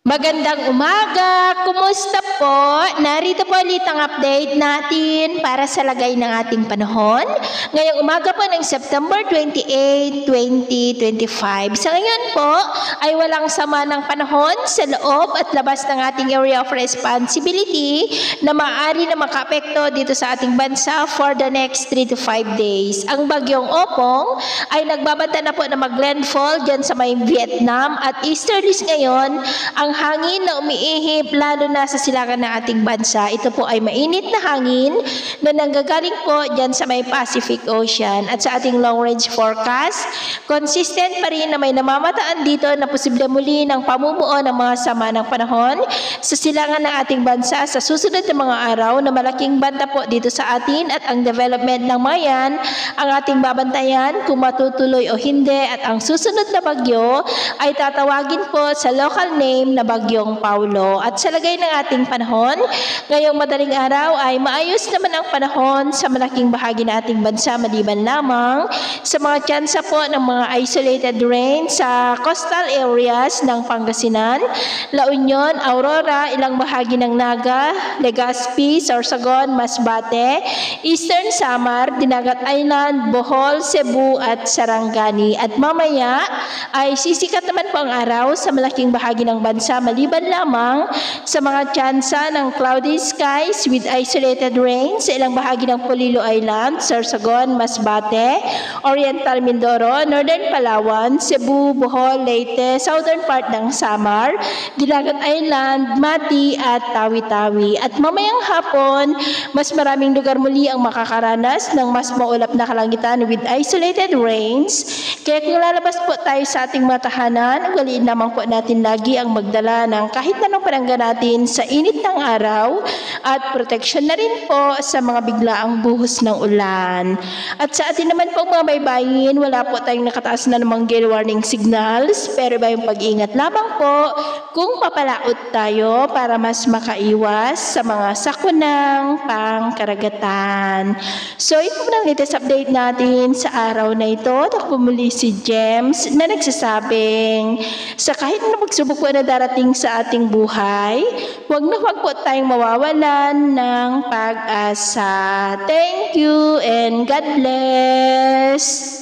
Magandang umaga! Kumusta po? Narito po ulit ang update natin para sa lagay ng ating panahon. Ngayong umaga po ng September 28, 2025. Sa ngayon po ay walang sama ng panahon sa loob at labas ng ating area of responsibility na maaari na makaapekto dito sa ating bansa for the next 3 to 5 days. Ang bagyong Opong ay nagbabanta na po na mag-landfall dyan sa may Vietnam at easterlies ngayon ang hangin na umiihip lalo na sa silangan ng ating bansa. Ito po ay mainit na hangin na nanggagaling po dyan sa may Pacific Ocean. At sa ating long range forecast, consistent pa rin na may namamataan dito na posible muli ng pamumuo ng mga sama ng panahon sa silangan ng ating bansa sa susunod na mga araw na malaking banta po dito sa atin at ang development ng mga yan ang ating babantayan kung matutuloy o hindi at ang susunod na bagyo ay tatawagin po sa local name na Bagyong Paulo. At sa lagay ng ating panahon, ngayong madaling araw ay maayos naman ang panahon sa malaking bahagi ng ating bansa maliban lamang sa mga tsansa po ng mga isolated rain sa coastal areas ng Pangasinan, La Union, Aurora, ilang bahagi ng Naga, Legazpi, Sorsogon, Masbate, Eastern Samar, Dinagat Island, Bohol, Cebu at Sarangani. At mamaya ay sisikat naman po ang araw sa malaking bahagi ng bansa maliban lamang sa mga tsansa ng cloudy skies with isolated rain sa ilang bahagi ng Polillo Island, Sorsogon, Masbate, Oriental Mindoro, Northern Palawan, Cebu, Bohol, Leyte, southern part ng Samar, Dinagat Island, Mati at Tawi-Tawi. At mamayang hapon, mas maraming lugar muli ang makakaranas ng mas maulap na kalangitan with isolated rains. Kaya kung lalabas po tayo sa ating mga tahanan, ugaliin lamang po natin lagi ang magdala ng kahit anong panangga natin sa init ng araw at proteksyon na rin po sa mga biglaang buhos ng ulan. At sa atin naman po mga baybayin, wala po tayong nakataas na namang gale warning signals, pero ba yung pag-ingat lamang po kung papalaot tayo para mas makaiwas sa mga sakunang pangkaragatan. So ito po ang latest update natin sa araw na ito. Ako muli si James na nagsasabing sa kahit na magsubok po na darating sa ating buhay, huwag na huwag po tayong mawawalan ng pag-asa. Thank you and God bless!